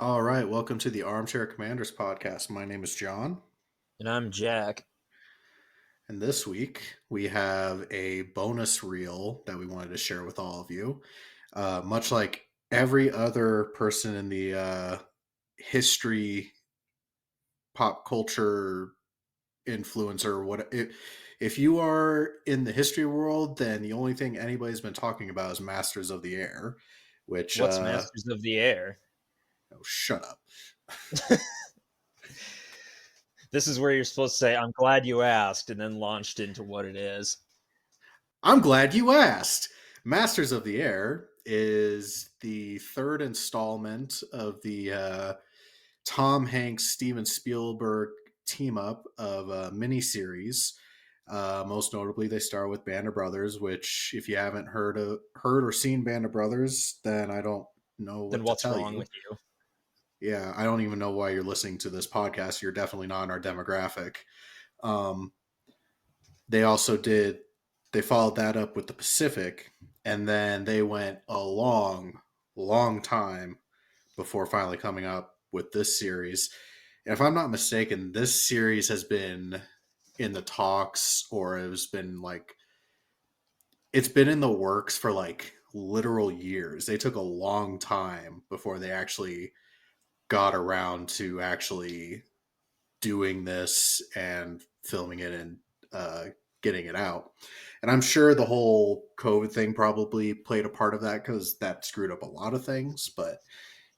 All right, welcome to the Armchair Commanders podcast. My name is John, And I'm Jack. and this week we have a bonus reel that we wanted to share with all of you. Much like every other person in the history, pop culture influencer, if you are in the history world, then the only thing anybody's been talking about is Masters of the Air, which What's Masters of the Air? oh, shut up. This is where you're supposed to say, I'm glad you asked, and then launched into what it is. I'm glad you asked. Masters of the Air is the third installment of the Tom Hanks Steven Spielberg team up of a miniseries. Most notably, they start with Band of Brothers, which, if you haven't heard or seen Band of Brothers, then I don't know Then what to what's tell wrong you. with you? Yeah, I don't even know why you're listening to this podcast. You're definitely not in our demographic. Um, they also did they followed that up with the Pacific, and then they went a long time before finally coming up with this series. And if I'm not mistaken, this series has been in the talks, or it's been in the works for like literal years. They took a long time before they actually got around to actually doing this and filming it and uh, getting it out. And I'm sure the whole COVID thing probably played a part of that because that screwed up a lot of things. But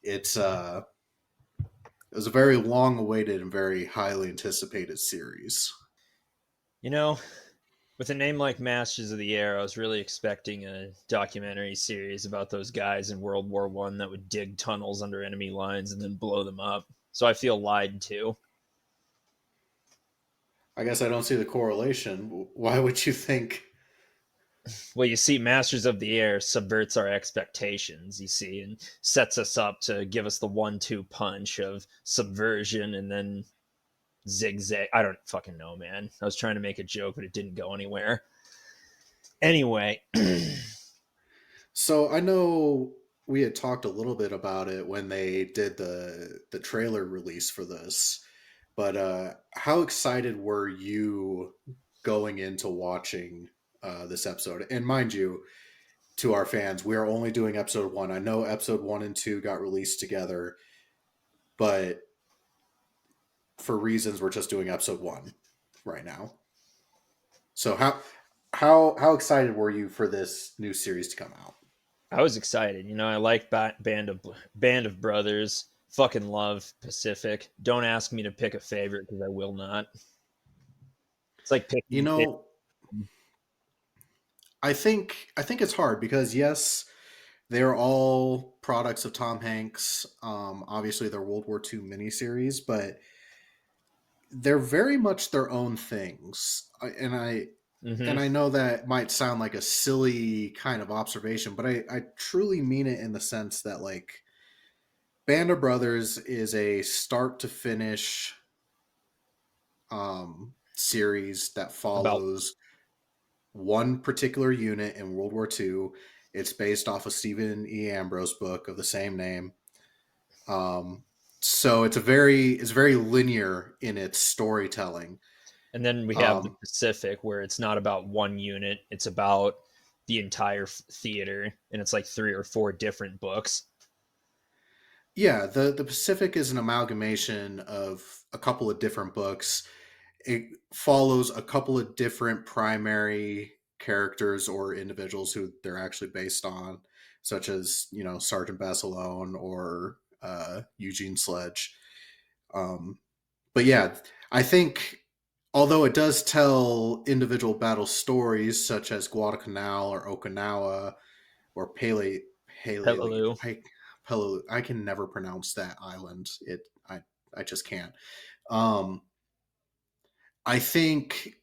it's it was a very long awaited and very highly anticipated series. You know, with a name like Masters of the Air, I was really expecting a documentary series about those guys in World War One that would dig tunnels under enemy lines and then blow them up. So I feel lied to. I guess I don't see the correlation. Why would you think? Well, you see, Masters of the Air subverts our expectations, you see, and sets us up to give us the 1-2 punch of subversion and then zigzag. I don't fucking know, man. I was trying to make a joke, but it didn't go anywhere. Anyway, So I know we had talked a little bit about it when they did the trailer release for this, but how excited were you going into watching this episode? And mind you, to our fans, we are only doing episode one. I know episode one and two got released together, but for reasons, we're just doing episode one right now. So how excited were you for this new series to come out? I was excited. I like Band of Brothers. Fucking love Pacific. Don't ask me to pick a favorite because I will not. It's like You picking. know, I think it's hard because yes, they're all products of Tom Hanks. Obviously, they're World War II miniseries, but they're very much their own things. And Mm-hmm. I know that might sound like a silly kind of observation, but I truly mean it in the sense that like Band of Brothers is a start to finish series that About follows one particular unit in World War II. It's based off of Stephen E. Ambrose book of the same name. So it's very linear in its storytelling. And then we have the Um, Pacific, where it's not about one unit; it's about the entire theater, and it's like three or four different books. yeah, the Pacific is an amalgamation of a couple of different books. It follows a couple of different primary characters or individuals who they're actually based on, such as Sergeant Basilone or Eugene Sledge. Um, but yeah, I think although it does tell individual battle stories such as Guadalcanal or Okinawa or Pele, Peleliu. Pele, I can never pronounce that island. I just can't. Um, I think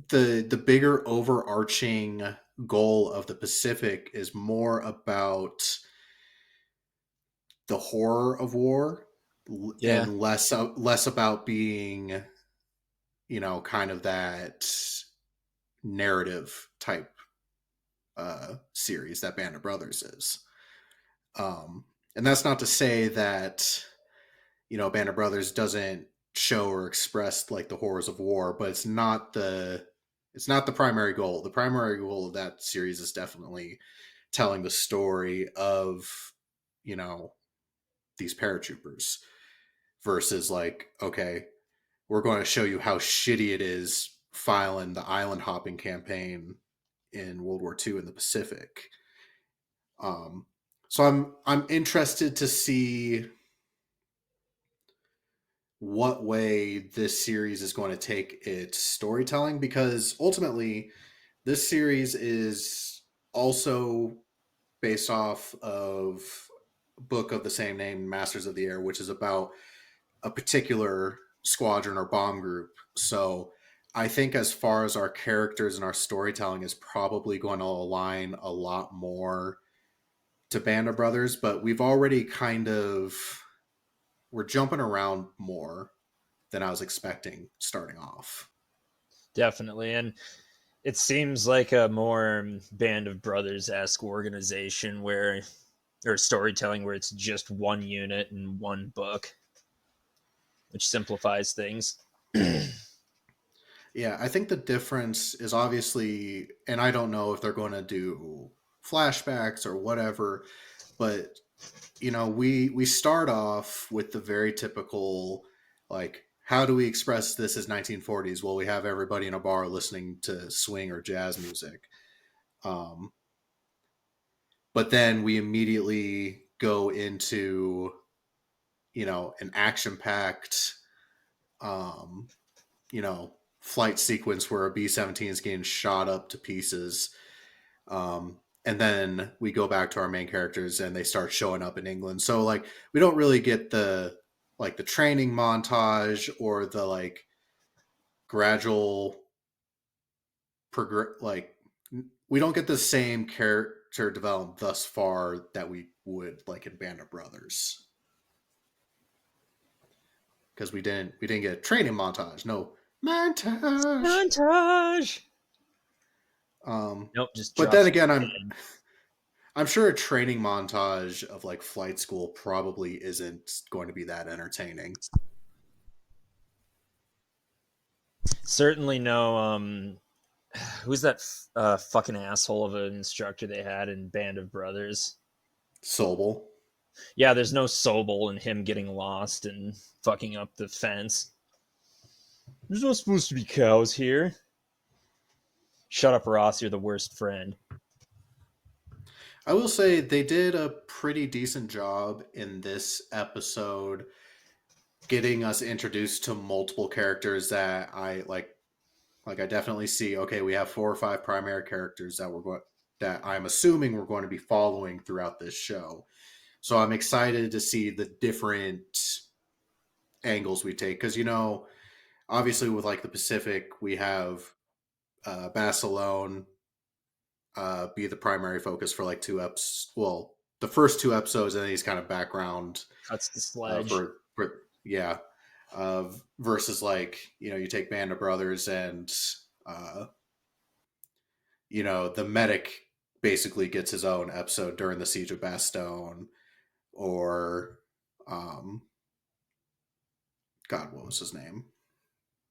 the bigger overarching goal of the Pacific is more about the horror of war Yeah, and less about being kind of that narrative type series that Band of Brothers is. And that's not to say that, Band of Brothers doesn't show or express like the horrors of war, but it's not the primary goal. The primary goal of that series is definitely telling the story of, you know, these paratroopers versus like, okay, we're going to show you how shitty it is filing the island hopping campaign in World War II in the Pacific. Um, so I'm interested to see what way this series is going to take its storytelling, because ultimately this series is also based off of a book of the same name, Masters of the Air, which is about a particular squadron or bomb group. So I think as far as our characters and our storytelling is probably going to align a lot more to Band of Brothers, but we're jumping around more than I was expecting starting off. Definitely. And it seems like a more Band of Brothers esque organization where, or storytelling where it's just one unit and one book, which simplifies things. Yeah, I think the difference is obviously, and I don't know if they're going to do flashbacks or whatever, but we start off with the very typical, like, how do we express this as 1940s? Well, we have everybody in a bar listening to swing or jazz music. Um, but then we immediately go into, an action packed, um, flight sequence where a B-17 is getting shot up to pieces. And then we go back to our main characters and they start showing up in England. So like we don't really get the training montage or the like gradual like we don't get the same character development thus far that we would like in Band of Brothers, because we didn't get a training montage. No montage. Montage. Um, Nope, just but then drops. again, I'm sure a training montage of like flight school probably isn't going to be that entertaining. Certainly no. Who's that fucking asshole of an instructor they had in Band of Brothers? Sobel. Yeah, there's no Sobel in him getting lost and fucking up the fence. There's not supposed to be cows here. Shut up, Ross. You're the worst friend. I will say they did a pretty decent job in this episode getting us introduced to multiple characters that I like. Like I definitely see. Okay, we have 4 or 5 primary characters that I'm assuming we're going to be following throughout this show. So I'm excited to see the different angles we take, because obviously with like the Pacific we have Basilone be the primary focus for like 2 eps. Well, the first 2 episodes, and then he's kind of background Cuts the sledge. for yeah. Versus like you take Band of Brothers and uh, the medic basically gets his own episode during the siege of Bastogne, or God, what was his name?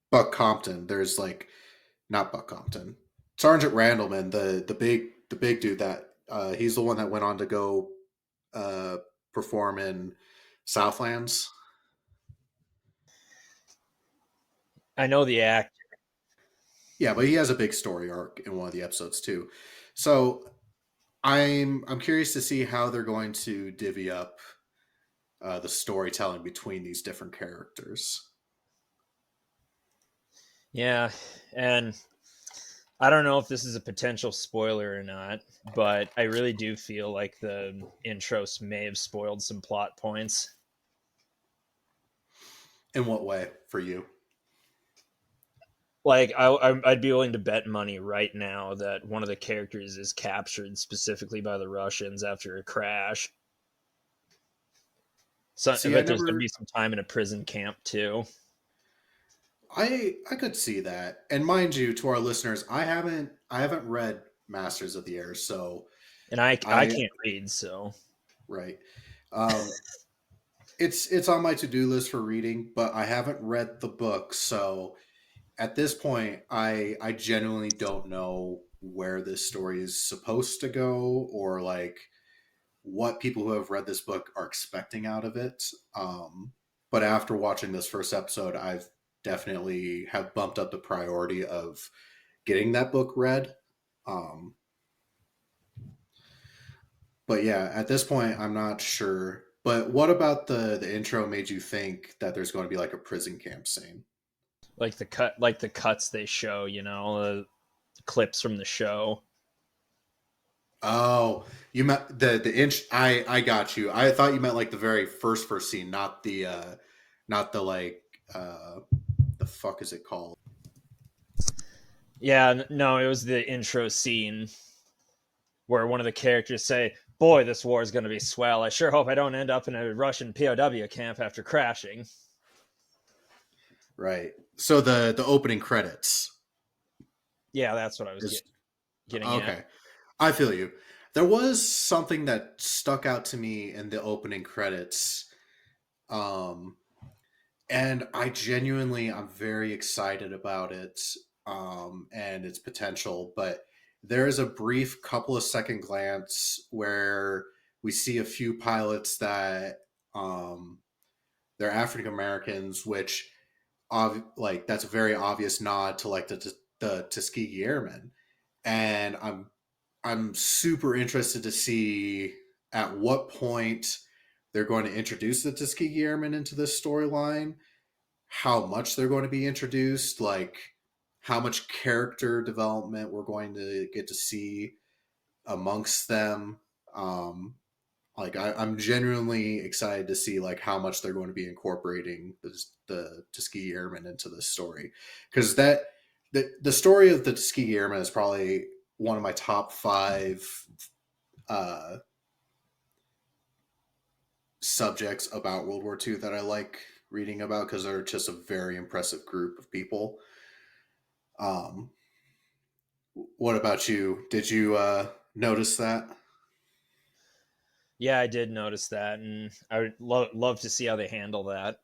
Buck Compton. There's like not Buck Compton. Sergeant Randleman, the big dude that he's the one that went on to go uh, perform in Southlands. I know the act. Yeah, but he has a big story arc in one of the episodes too. So I'm curious to see how they're going to divvy up the storytelling between these different characters. Yeah, and I don't know if this is a potential spoiler or not, but I really do feel like the intros may have spoiled some plot points. In what way for you? Like I'd be willing to bet money right now that one of the characters is captured specifically by the Russians after a crash. So I See, I bet there's going to never be some time in a prison camp too. I could see that. And mind you, to our listeners, I haven't read Masters of the Air, so And I I can't read, so right. Um, it's on my to do list for reading, but I haven't read the book, so at this point, I genuinely don't know where this story is supposed to go, or like what people who have read this book are expecting out of it. But after watching this first episode, I've definitely have bumped up the priority of getting that book read. Um, but yeah, at this point, I'm not sure. But what about the intro made you think that there's going to be like a prison camp scene? Like the cuts they show, the clips from the show. Oh, you meant the inch. I got you. I thought you meant like the very first scene, not the like the fuck is it called? Yeah, no, it was the intro scene where one of the characters say, "Boy, this war is going to be swell. I sure hope I don't end up in a Russian POW camp after crashing." Right. So the opening credits Yeah, that's what I was is getting at. okay. I feel you. There was something that stuck out to me in the opening credits. Um, and I'm very excited about it, and its potential. But there is a brief couple of second glance where we see a few pilots that um, they're African Americans, which like that's a very obvious nod to like the Tuskegee Airmen, and I'm super interested to see at what point they're going to introduce the Tuskegee Airmen into this storyline, how much they're going to be introduced, like how much character development we're going to get to see amongst them. Um, like I'm genuinely excited to see like how much they're going to be incorporating the Tuskegee Airmen into this story, because the story of the Tuskegee Airmen is probably one of my top five uh, subjects about World War II that I like reading about because they're just a very impressive group of people. Um, what about you? Did you notice that? Yeah, I did notice that, and I would love to see how they handle that.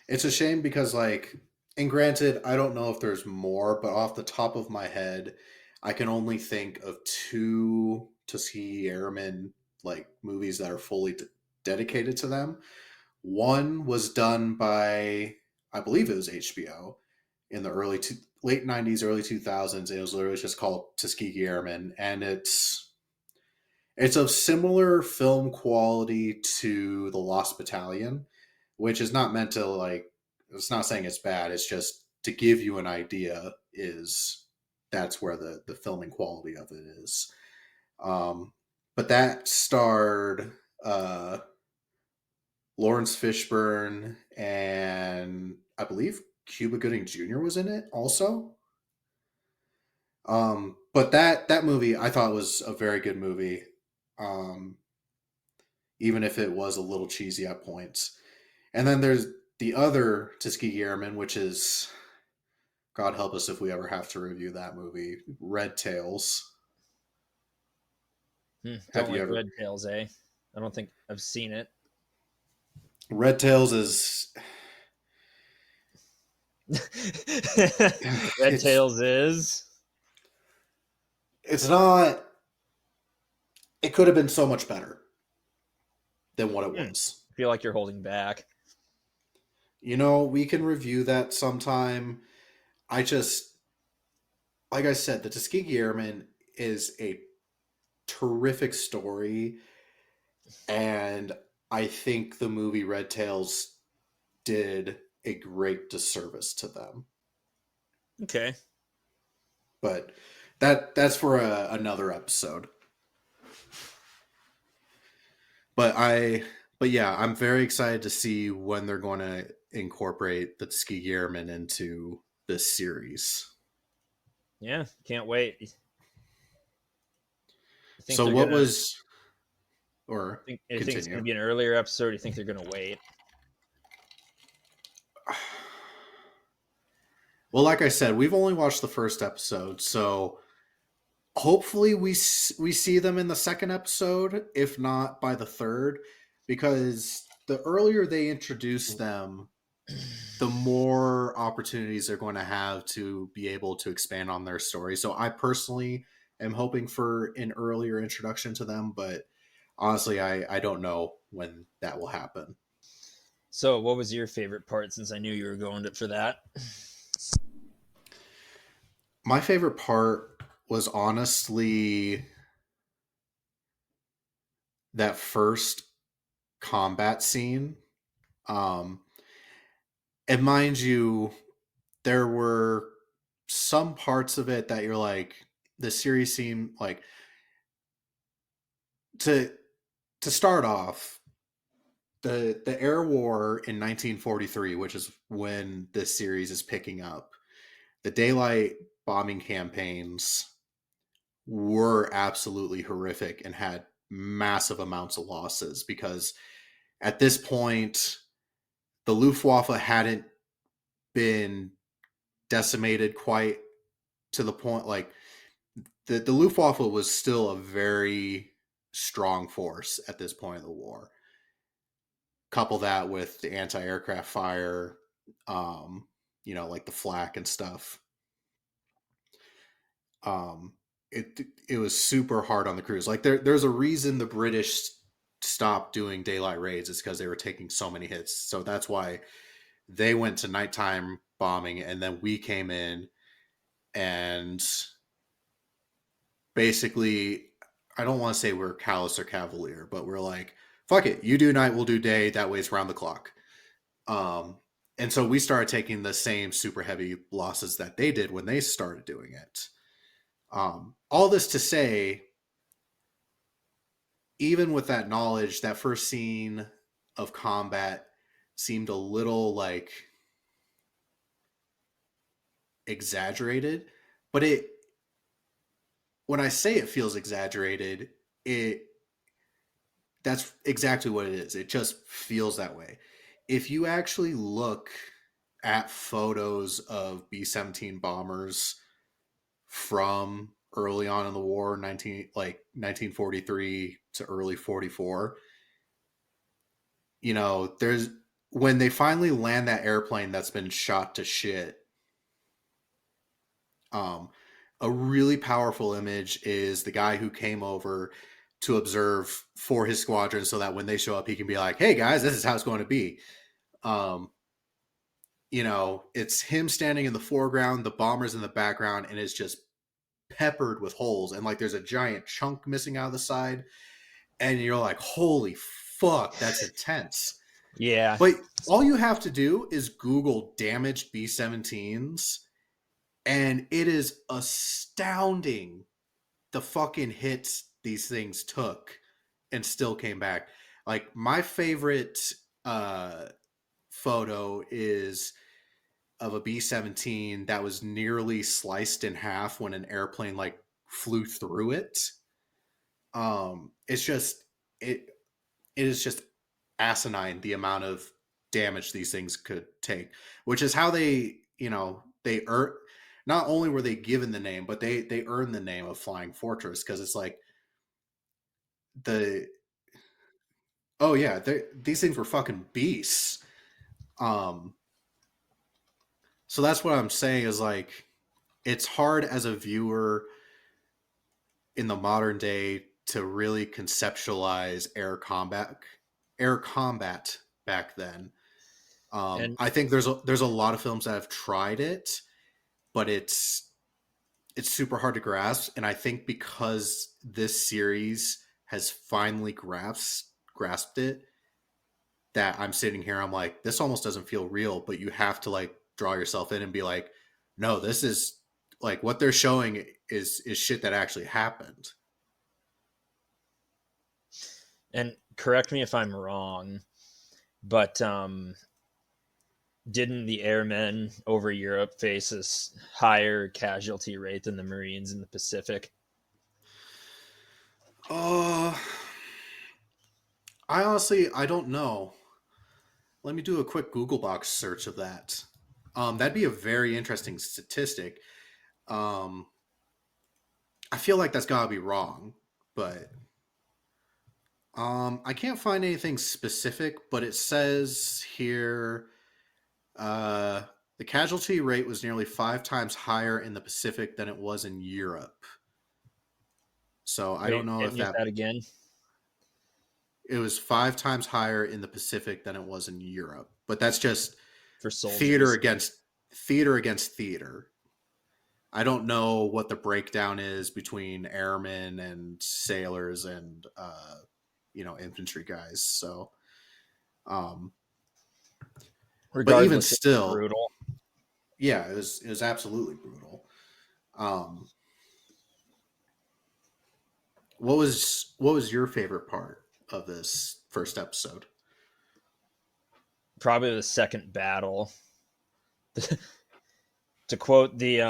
It's a shame because, like, and granted, I don't know if there's more, but off the top of my head, I can only think of two Tuskegee Airmen like movies that are fully dedicated to them. One was done by, I believe it was HBO in the late '90s, early 2000s. It was literally just called Tuskegee Airmen, and it's of similar film quality to The Lost Battalion, which is not meant to like. It's not saying it's bad. It's just to give you an idea. Is that's where the filming quality of it is. Um, but that starred Lawrence Fishburne and I believe Cuba Gooding Jr. was in it also. But that movie I thought was a very good movie. Um, even if it was a little cheesy at points. And then there's the other Tuskegee Airmen, which is God help us if we ever have to review that movie, Red Tails. Have Don't you like ever? Red Tails, eh? I don't think I've seen it. Red Tails is Red it's Tails is. it's not. It could have been so much better than what it was. I feel like you're holding back. We can review that sometime. I just, like I said, the Tuskegee Airmen is a terrific story, and I think the movie Red Tails did a great disservice to them. Okay. But that's for another episode. But but yeah, I'm very excited to see when they're going to incorporate the Tuskegee Airmen into this series. Yeah, can't wait. You think So they're what gonna? was or You think it's gonna continue? be an earlier episode? Or you think they're gonna wait? Well, like I said, we've only watched the first episode, so hopefully we see them in the second episode, if not by the third, because the earlier they introduce them, the more opportunities they're going to have to be able to expand on their story. So I personally am hoping for an earlier introduction to them, but honestly, I don't know when that will happen. So, what was your favorite part? Since I knew you were going to, for that. My favorite part was honestly that first combat scene. Um, and mind you, there were some parts of it that you're like, the series seemed like to start off the air war in 1943, which is when this series is picking up. The daylight bombing campaigns were absolutely horrific and had massive amounts of losses because at this point the Luftwaffe hadn't been decimated quite to the point like the Luftwaffe was still a very strong force at this point of the war. Couple that with the anti-aircraft fire, um, like the flak and stuff. Um, it was super hard on the crews. Like there's a reason the British stopped doing daylight raids. It's because they were taking so many hits. So that's why they went to nighttime bombing, and then we came in and basically, I don't want to say we're callous or cavalier, but we're like, fuck it, you do night, we'll do day. That way it's round the clock. Um, and so we started taking the same super heavy losses that they did when they started doing it. All this to say, even with that knowledge, that first scene of combat seemed a little like exaggerated, but it when I say it feels exaggerated, it that's exactly what it is. It just feels that way. If you actually look at photos of B-17 bombers from early on in the war, 1943 to early 44, there's when they finally land that airplane that's been shot to shit. Um, a really powerful image is the guy who came over to observe for his squadron so that when they show up, he can be like, hey guys, this is how it's going to be. Um, it's him standing in the foreground, the bombers in the background, and it's just peppered with holes. And like there's a giant chunk missing out of the side. And you're like, holy fuck, that's intense. Yeah, But all you have to do is Google damaged B 17s, and it is astounding the fucking hits these things took and still came back. Like, my favorite uh, photo is of a B-17 that was nearly sliced in half when an airplane like flew through it. It's just it it is just asinine the amount of damage these things could take, which is how they earn. Not only were they given the name, but they earned the name of Flying Fortress because it's like the oh yeah, these things were fucking beasts. Um, so that's what I'm saying is like it's hard as a viewer in the modern day to really conceptualize air combat back then. and I think there's a lot of films that have tried it, but it's super hard to grasp. And I think because this series has finally grasped it, that I'm sitting here, I'm like, this almost doesn't feel real. But you have to like draw yourself in and be like, no, this is like what they're showing is shit that actually happened. and correct me if I'm wrong, but didn't the airmen over Europe face a higher casualty rate than the Marines in the Pacific? Uh, I don't know. Let me do a quick Google box search of that. That'd be a very interesting statistic. Um, I feel like that's got to be wrong, but I can't find anything specific, but it says here uh, the casualty rate was nearly 5 times higher in the Pacific than it was in Europe. So I don't Wait, know hit if me with that that again it was 5 times higher in the Pacific than it was in Europe, but that's just for theater soldiers. against theater against theater. I don't know what the breakdown is between airmen and sailors and infantry guys. So, um, but even Regardless, it's still, brutal. yeah, it was absolutely brutal. Um, what was your favorite part of this first episode? Probably the second battle. To quote the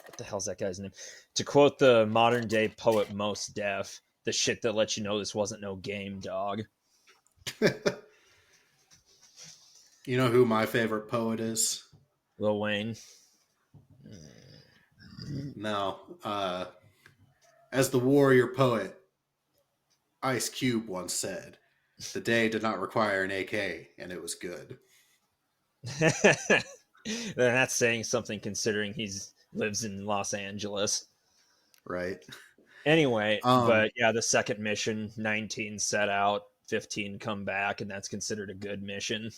what the hell's that guy's name? To quote the modern day poet Most Def, the shit that lets you know this wasn't no game, dog. You know who my favorite poet is? Lil Wayne. No, as the warrior poet Ice Cube once said, "The day did not require an AK, and it was good." That's saying something considering he's lives in Los Angeles. Right? Anyway, Um, but yeah, the second mission, 19 set out, 15 come back, and that's considered a good mission.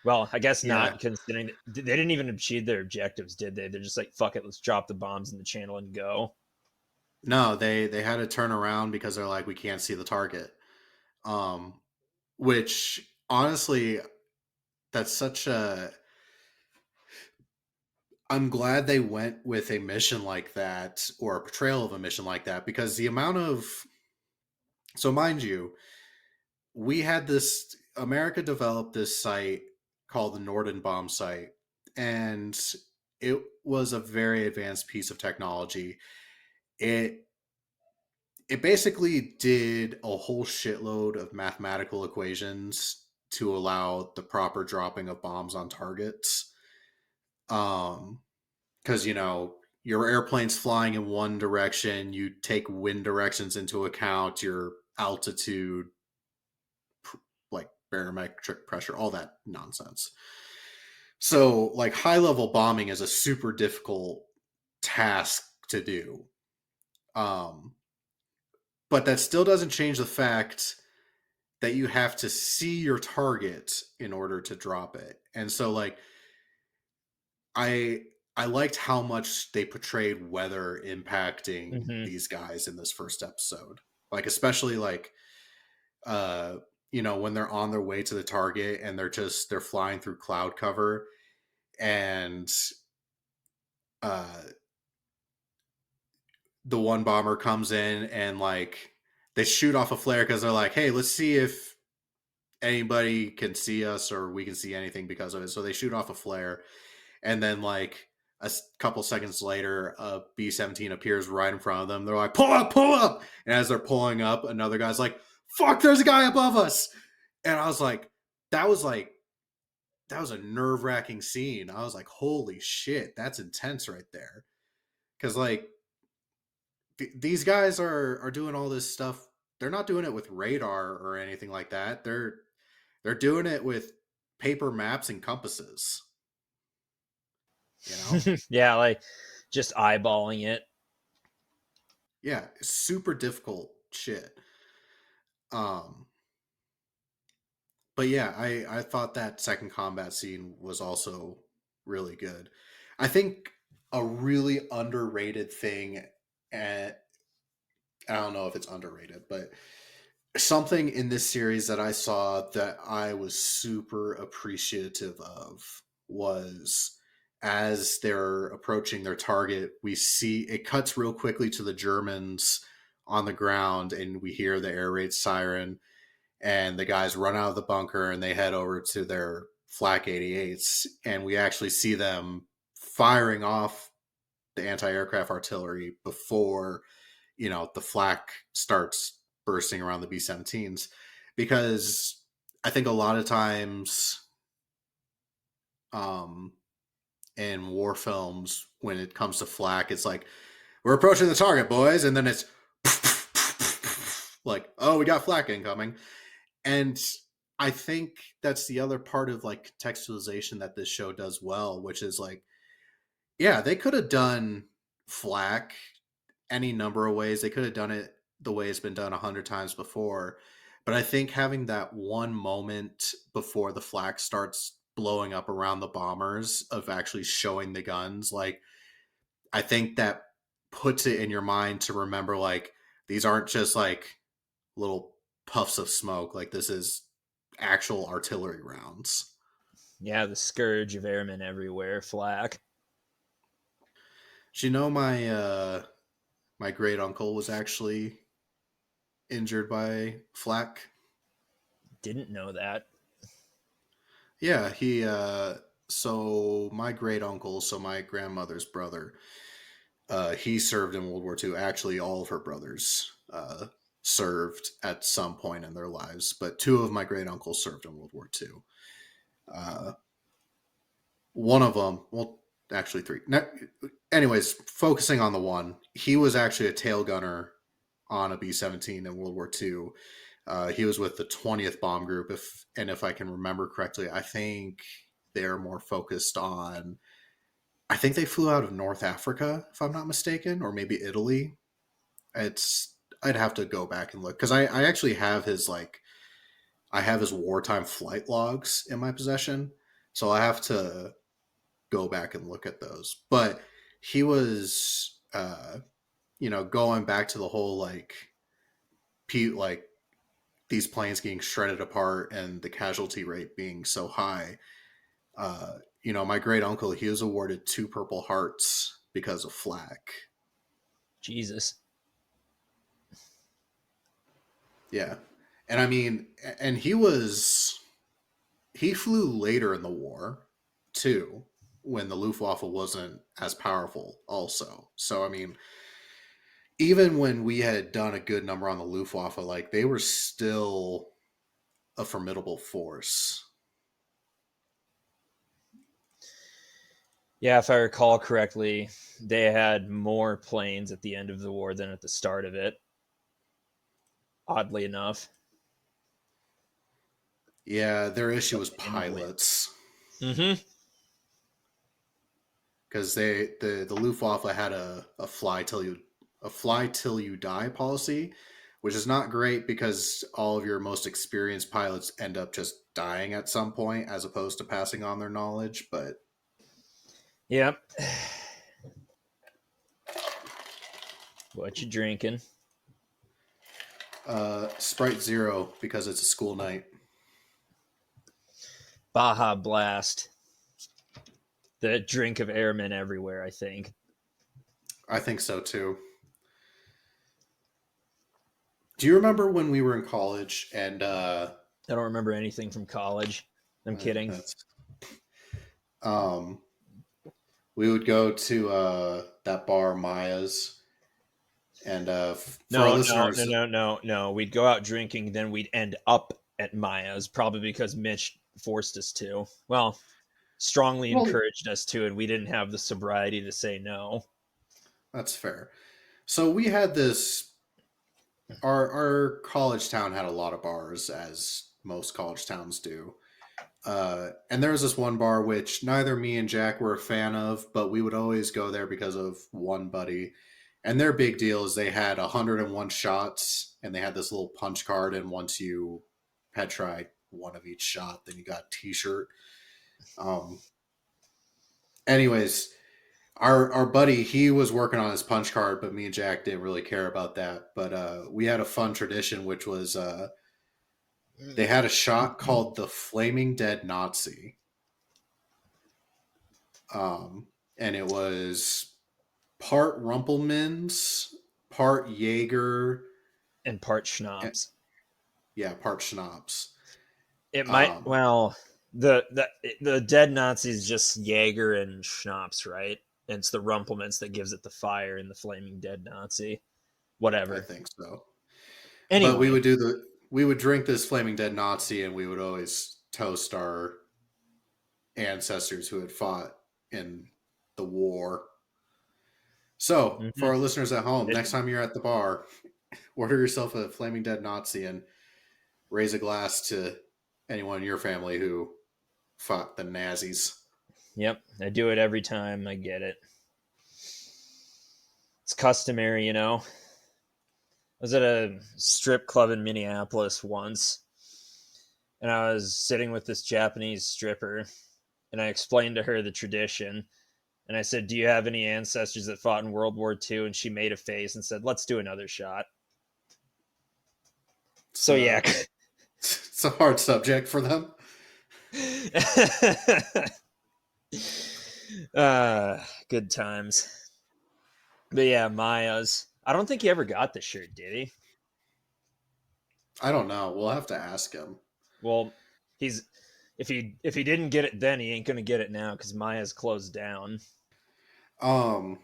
Well, I guess yeah, not, considering that they didn't even achieve their objectives, did they? They're just like, fuck it, let's drop the bombs in the channel and go. no, they had to turn around because they're like, we can't see the target. Um, which honestly, that's such a. I'm glad they went with a mission like that or a portrayal of a mission like that because the amount of so mind you, we had this America developed this site called the Norden bomb site, and it was a very advanced piece of technology. It it basically did a whole shitload of mathematical equations to allow the proper dropping of bombs on targets. Because your airplane's flying in one direction, you take wind directions into account, your altitude, like barometric pressure, all that nonsense. So, like, high level bombing is a super difficult task to do. Um, but that still doesn't change the fact that you have to see your target in order to drop it. And so, like, I I liked how much they portrayed weather impacting Hmm. these guys in this first episode. Like, especially like uh when they're on their way to the target and they're flying through cloud cover, and uh the one bomber comes in and like they shoot off a flare because they're like, hey, let's see if anybody can see us or we can see anything because of it. So they shoot off a flare, and then like couple seconds later, a B-17 appears right in front of them. They're like, pull up, pull up. And as they're pulling up, another guy's like, fuck, there's a guy above us. And I was like, that was a nerve-wracking scene. I was like, holy shit, that's intense right there. Because like these guys are doing all this stuff. They're not doing it with radar or anything like that. They're doing it with paper maps and compasses. You know, Yeah, like just eyeballing it. yeah, super difficult shit. Um, but yeah, I thought that second combat scene was also really good. I think a really underrated thing, and I don't know if it's underrated, but something in this series that I saw that I was super appreciative of was as they're approaching their target, we see it cuts real quickly to the Germans on the ground, and we hear the air raid siren, and the guys run out of the bunker and they head over to their flak 88s, and we actually see them firing off the anti-aircraft artillery before the flak starts bursting around the B-17s, because I think a lot of times, um, in war films when it comes to flak. It's like, we're approaching the target, boys, and then it's like, oh, we got flak incoming. And I think that's the other part of like contextualization that this show does well, which is like, yeah, they could have done flak any number of ways. They could have done it the way it's been done 100 times before. But I think having that one moment before the flak starts blowing up around the bombers of actually showing the guns, like I think that puts it in your mind to remember like these aren't just like little puffs of smoke. Like this is actual artillery rounds. Yeah, the scourge of airmen everywhere, flak. Do you know my great uncle was actually injured by flak? Didn't know that. Yeah, he so my great uncle, so my grandmother's brother, he served in World War II. Actually, all of her brothers served at some point in their lives, but two of my great uncles served in World War II. Uh, one of them, well, actually three. Anyways, focusing on the one, he was actually a tail gunner on a B 17 in World War II. He was with the 20th Bomb Group, if I can remember correctly. I think they're more focused on. I think they flew out of North Africa, if I'm not mistaken, or maybe Italy. It's I'd have to go back and look because I actually have his like I have his wartime flight logs in my possession, so I have to go back and look at those. But he was, going back to the whole like these planes getting shredded apart and the casualty rate being so high. My great uncle, he was awarded two Purple Hearts because of flak. Jesus. Yeah. And I mean, and he flew later in the war too, when the Luftwaffe wasn't as powerful also. So I mean, even when we had done a good number on the Luftwaffe, like they were still a formidable force. Yeah, if I recall correctly, they had more planes at the end of the war than at the start of it, oddly enough. Yeah, their issue So was anyway. pilots Mm-hmm. because the Luftwaffe had a fly till you die policy, which is not great because all of your most experienced pilots end up just dying at some point as opposed to passing on their knowledge. But Yep. What you drinking? Sprite Zero because it's a school night. Baja Blast. The drink of airmen everywhere, I think. I think so too. Do you remember when we were in college and I don't remember anything from college. I'm kidding. that's um we would go to that bar Maya's and for our No, no, no, listeners, no, no, no. We'd go out drinking, then we'd end up at Maya's, probably because Mitch forced us to. Well, strongly well, encouraged us to, and we didn't have the sobriety to say no. that's fair. So we had this. Our college town had a lot of bars, as most college towns do. And there was this one bar which neither me and Jack were a fan of, but we would always go there because of one buddy. And their big deal is they had 101 shots, and they had this little punch card. And once you had tried one of each shot, then you got a T-shirt. Um, anyways, our buddy, he was working on his punch card, but me and Jack didn't really care about that. But we had a fun tradition, which was they had a shot called the Flaming Dead Nazi, and it was part Rumpelmans, part Jaeger, And part and, schnapps. yeah, part Schnapps. It might. Um, Well, the dead Nazis just Jaeger and schnapps, right? And it's the Rumplements that gives it the fire in the flaming dead Nazi. I Whatever. think so. But Anyway, we would drink this Flaming Dead Nazi, and we would always toast our ancestors who had fought in the war. So, for Mm-hmm. our listeners at home, next Tradition. time you're at the bar, order yourself a Flaming Dead Nazi and raise a glass to anyone in your family who fought the Nazis. Yep, I do it every time. I get it. It's customary, you know. I was at a strip club in Minneapolis once, and I was sitting with this Japanese stripper, and I explained to her the tradition. And I said, "Do you have any ancestors that fought in World War II?" And she made a face and said, "Let's do another shot." It's So yeah, a it's a hard subject for them. good times. But yeah, Maya's. I don't think he ever got the shirt, did he? I don't know. We'll have to ask him. Well, he's if he didn't get it then, he ain't gonna get it now because Maya's closed down. Um,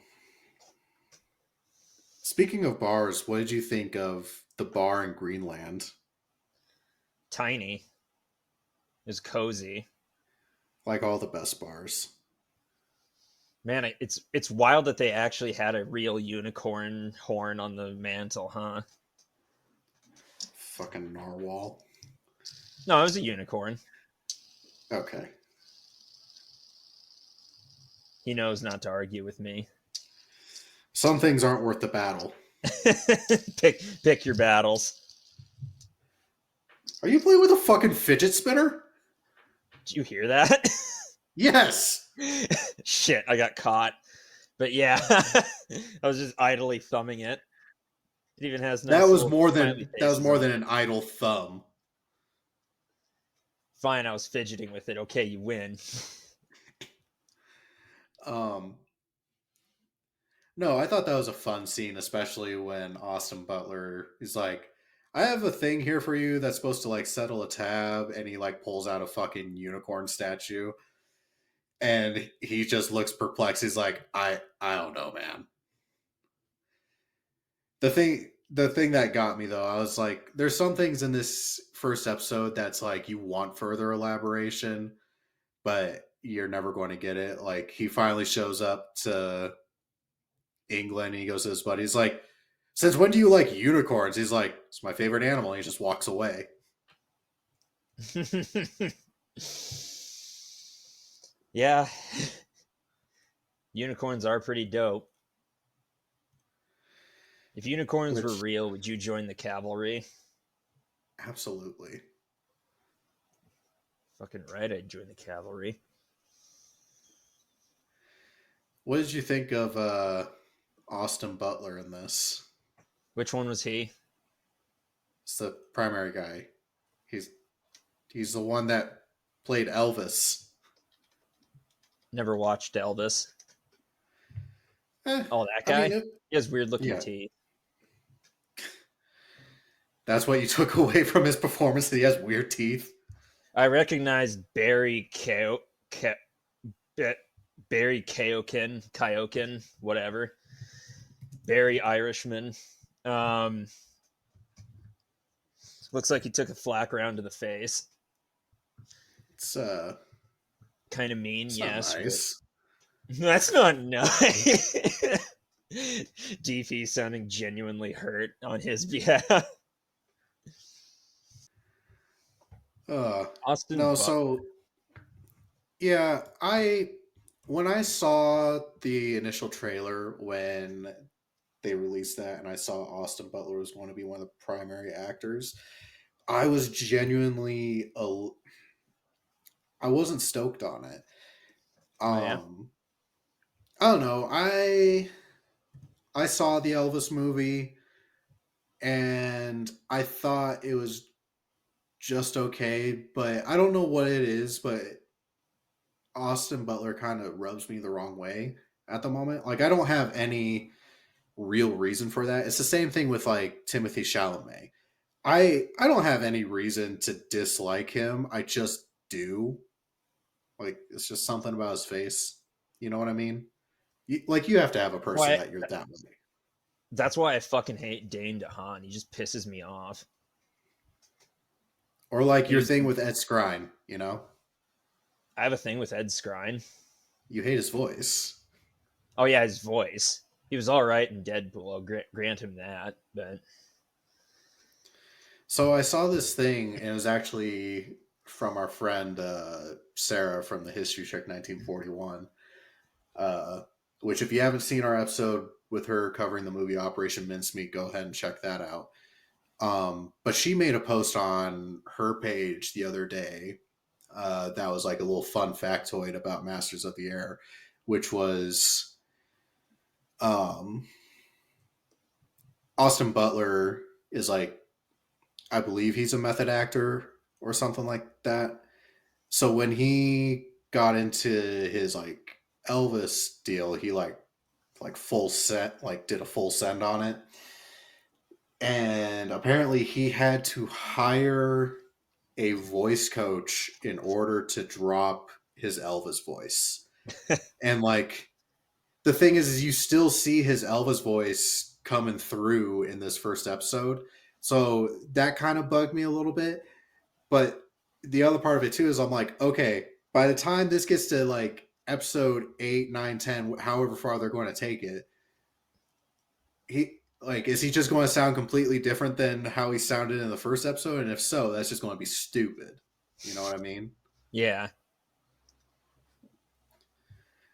Speaking of bars, what did you think of the bar in Greenland? Tiny. It was cozy. Like all the best bars. Man, it's wild that they actually had a real unicorn horn on the mantle, huh? Fucking narwhal. No, it was a unicorn. Okay. He knows not to argue with me. Some things aren't worth the battle. pick your battles. Are you playing with a fucking fidget spinner? Did you hear that? Yes. Shit, I got caught. But yeah, I was just idly thumbing it. It even has nice little smiley That was faces more on than it. an idle thumb. Fine, I was fidgeting with it. Okay, you win. Um no, I thought that was a fun scene, especially when Austin Butler is like, I have a thing here for you that's supposed to like settle a tab, and he like pulls out a fucking unicorn statue, and he just looks perplexed. He's like, I don't know, man. The thing that got me though, I was like, there's some things in this first episode that's like you want further elaboration, but you're never going to get it. Like he finally shows up to England and he goes to his buddy. He's like, since when do you like unicorns? He's like, it's my favorite animal. And he just walks away. Yeah, unicorns are pretty dope. If unicorns were Which real, would you join the cavalry? absolutely. Fucking right, I'd join the cavalry. What did you think of Austin Butler in this? Which one was he? It's the primary guy. He's he's the one that played Elvis. Never watched Elvis. Eh, Oh, that I mean, guy? He has weird looking yeah, teeth. that's what you took away from his performance. That he has weird teeth. I recognized Be- Barry Kaokin, whatever. Barry Irishman. Um, looks like he took a flak round to the face. It's Kind of mean, it's not yes, but nice. that's not nice. DP sounding genuinely hurt on his behalf. Uh, Austin no, Butler. so yeah, I when I saw the initial trailer when they released that, and I saw Austin Butler was going to be one of the primary actors, I was genuinely I wasn't stoked on it. Oh yeah. Um, I don't know. I saw the Elvis movie and I thought it was just okay, but I don't know what it is, but Austin Butler kind of rubs me the wrong way at the moment. Like I don't have any real reason for that. It's the same thing with like Timothy Chalamet. I don't have any reason to dislike him. I just do. Like it's just something about his face. You know what I mean? Like you have to have a person Why? that you're that way. That's why I fucking hate Dane DeHaan. He just pisses me off. Or like He your was. thing with Ed Skrein, you know? I have a thing with Ed Skrein. You hate his voice. Oh yeah, his voice. He was all right in Deadpool. I'll grant him that. But So I saw this thing, and it was actually from our friend Sarah from the History Check 1941. Uh, which, if you haven't seen our episode with her covering the movie Operation Mincemeat, go ahead and check that out. But she made a post on her page the other day that was like a little fun factoid about Masters of the Air, which was um, Austin Butler is like, I believe he's a method actor or something like that. So when he got into his like Elvis deal, he like full set, like did a full send on it. And apparently he had to hire a voice coach in order to drop his Elvis voice. And like the thing is you still see his Elvis voice coming through in this first episode. So that kind of bugged me a little bit. But the other part of it too is I'm like, okay, by the time this gets to like episode 8, 9, 10, however far they're going to take it, he like is he just going to sound completely different than how he sounded in the first episode? And if so, that's just going to be stupid. You know what I mean? yeah,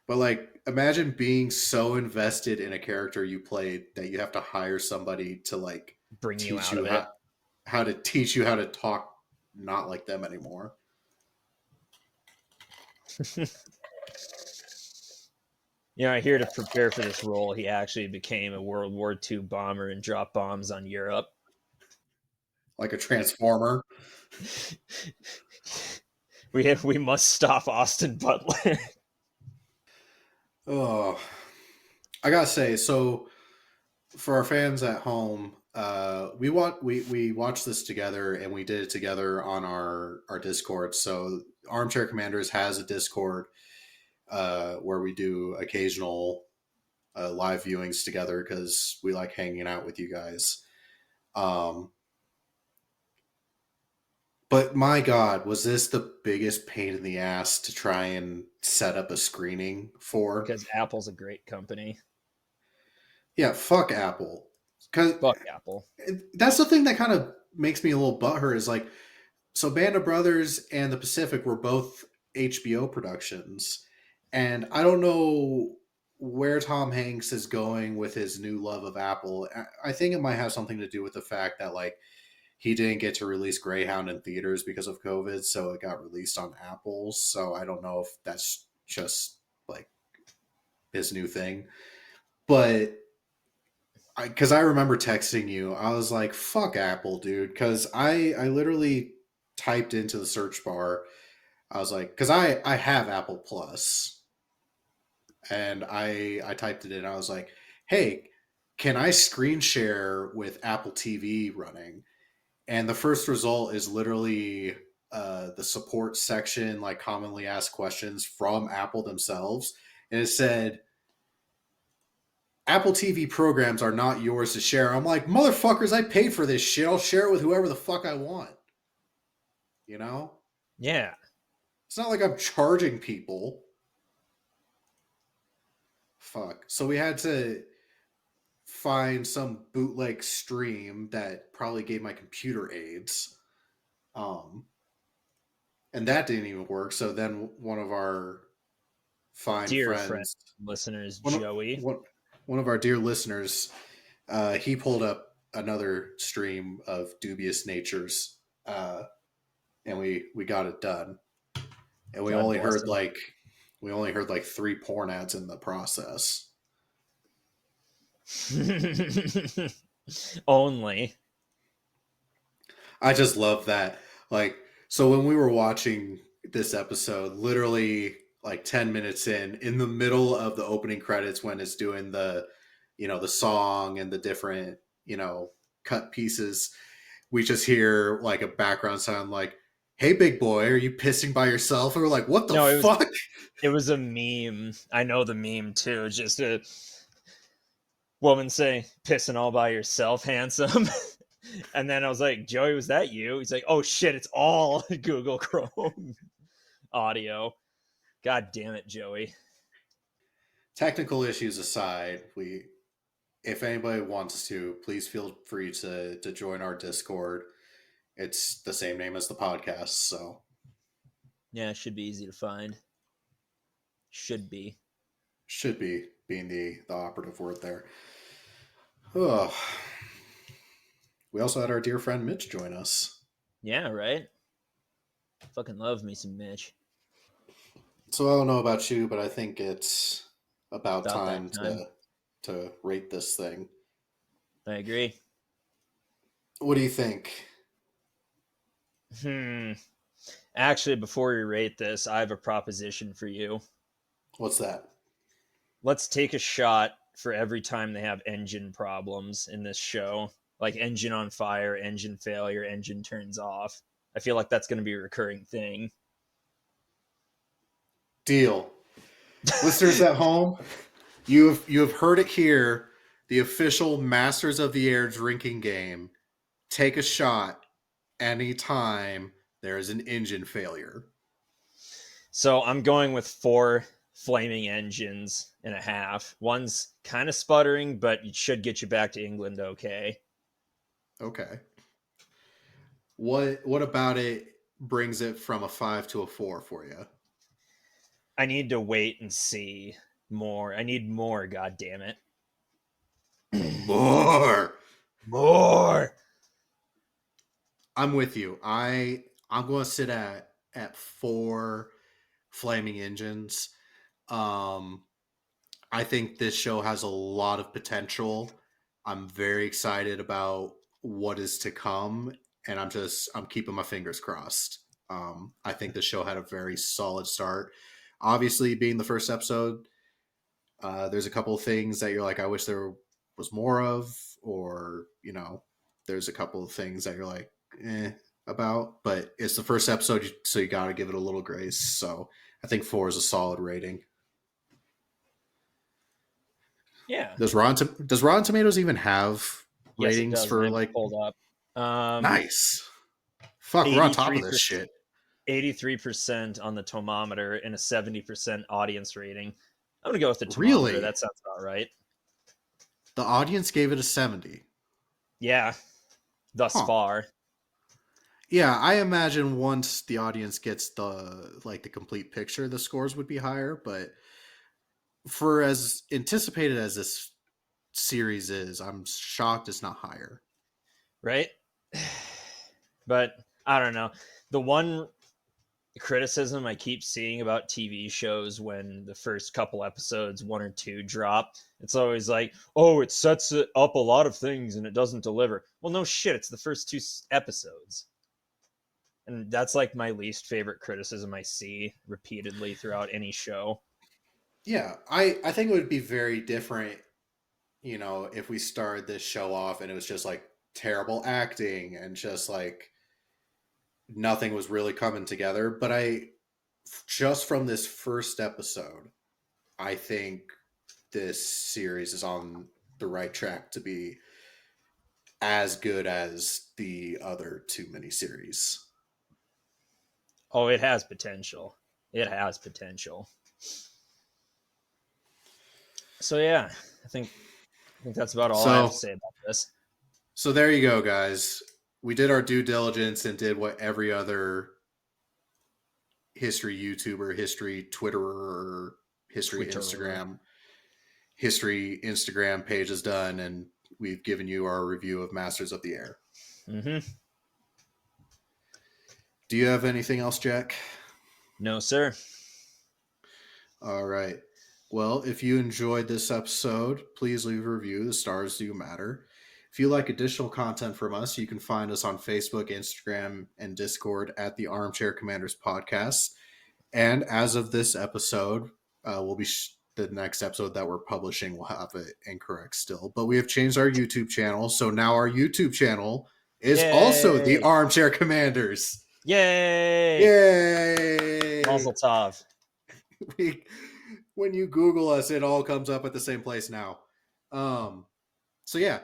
But like imagine being so invested in a character you played that you have to hire somebody to like bring you teach out you of it. how to teach you how to talk not like them anymore. Here to prepare for this role, he actually became a World War II bomber and dropped bombs on Europe. Like a transformer. We must stop Austin Butler. Oh, I gotta say, so for our fans at home, we watched this together and we did it together on our Discord. So Armchair Commanders has a Discord where we do occasional live viewings together because we like hanging out with you guys. Um, but my God, was this the biggest pain in the ass to try and set up a screening for? Because Apple's a great company. Yeah, fuck Apple. Because Fuck Apple. that's the thing that kind of makes me a little butthurt is like, so Band of Brothers and The Pacific were both HBO productions, and I don't know where Tom Hanks is going with his new love of Apple. I think it might have something to do with the fact that like he didn't get to release Greyhound in theaters because of COVID, so it got released on Apple. So I don't know if that's just like his new thing, but because I remember texting you, I was like, "Fuck Apple, dude," because I literally typed into the search bar. I was like, because I have Apple Plus, and I typed it in. I was like, "Hey, can I screen share with Apple TV running?" And the first result is literally the support section, like commonly asked questions from Apple themselves, and it said Apple TV programs are not yours to share. I'm like, motherfuckers, I paid for this shit. I'll share it with whoever the fuck I want. You know? Yeah. It's not like I'm charging people. Fuck. So we had to find some bootleg stream that probably gave my computer AIDS. Um, and that didn't even work. So then one of our fine Dear friend, friends, listeners, one of, Joey. one, one of our dear listeners, he pulled up another stream of dubious natures, and we got it done. And God bless him. we only heard like 3 porn ads in the process. Only. I just love that. Like, so when we were watching this episode, literally like 10 minutes in the middle of the opening credits when it's doing the song and the different, cut pieces, we just hear like a background sound like, "Hey, big boy, are you pissing by yourself?" And we're like, "What the No, fuck?" it was a meme. I know the meme too. Just a woman saying, "Pissing all by yourself, handsome." And then I was like, "Joey, was that you?" He's like, "Oh shit, it's all Google Chrome audio." God damn it, Joey. technical issues aside, we if anybody wants to, please feel free to join our Discord. It's the same name as the podcast, so Yeah, it should be easy to find. Should be. should be being the operative word there. Oh, we also had our dear friend Mitch join us. Yeah, right? Fucking love me some Mitch. So I don't know about you, but I think it's about About that time time. to rate this thing. I agree. What do you think? Hmm. Actually, before we rate this, I have a proposition for you. What's that? Let's take a shot for every time they have engine problems in this show. Like engine on fire, engine failure, engine turns off. I feel like that's going to be a recurring thing. Deal. Listeners at home, you have heard it here. The official Masters of the Air drinking game. Take a shot anytime there is an engine failure. So I'm going with 4 flaming engines and a half. One's kind of sputtering, but it should get you back to England okay. Okay. What about it brings it from a 5 to a 4 for you? I need to wait and see more. I need more, god damn it. More. More. I'm with you. I'm going to sit at 4 flaming engines. Um I think this show has a lot of potential. I'm very excited about what is to come, and I'm keeping my fingers crossed. I think the show had a very solid start. Obviously, being the first episode, there's a couple of things that you're like, I wish there was more of, or there's a couple of things that you're like, about. But it's the first episode, so you got to give it a little grace. So I think 4 is a solid rating. Yeah. Does Rotten Tomatoes even have Yes, it ratings does. I for have it like pulled up. Um, nice? Fuck, we're on top of 83 this shit. 83% on the tomometer and a 70% audience rating. I'm gonna go with the tomometer. Really? That sounds about right. The audience gave it a 70. Yeah, thus Huh. far. Yeah, I imagine once the audience gets the complete picture, the scores would be higher, but for as anticipated as this series is, I'm shocked it's not higher. Right? But I don't know. The one criticism I keep seeing about TV shows when the first couple episodes, 1 or 2, drop, it's always like, oh, it sets it up a lot of things and it doesn't deliver. Well, no shit. It's the first 2 episodes. And that's like my least favorite criticism I see repeatedly throughout any show. Yeah, I think it would be very different, if we started this show off and it was just like terrible acting and just like nothing was really coming together. But just from this first episode, I think this series is on the right track to be as good as the other two miniseries. Oh, it has potential. It has potential. So yeah, I think that's about all I have to So, say about this. so there you go, guys. We did our due diligence and did what every other history YouTuber, history Twitterer, history Twitter. Instagram, history Instagram page has done, and we've given you our review of Masters of the Air. Mm-hmm. Do you have anything else, Jack? No, sir. All right. Well, if you enjoyed this episode, please leave a review. The stars do matter. If you like additional content from us, you can find us on Facebook, Instagram, and Discord at the Armchair Commanders Podcast. And as of this episode, we'll be the next episode that we're publishing will have it incorrect still. But we have changed our YouTube channel, so now our YouTube channel is also the Yay! Armchair Commanders. Yay! Yay! Mazel tov. we, when you Google us, it all comes up at the same place now. Um, so yeah,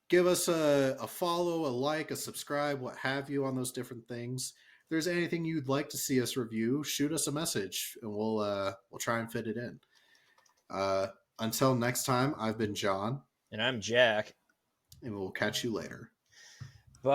give us a follow, a like, a subscribe, what have you on those different things. If there's anything you'd like to see us review, shoot us a message and we'll try and fit it in. Uh, until next time, I've been John, And I'm Jack. and we'll catch you later. Bye.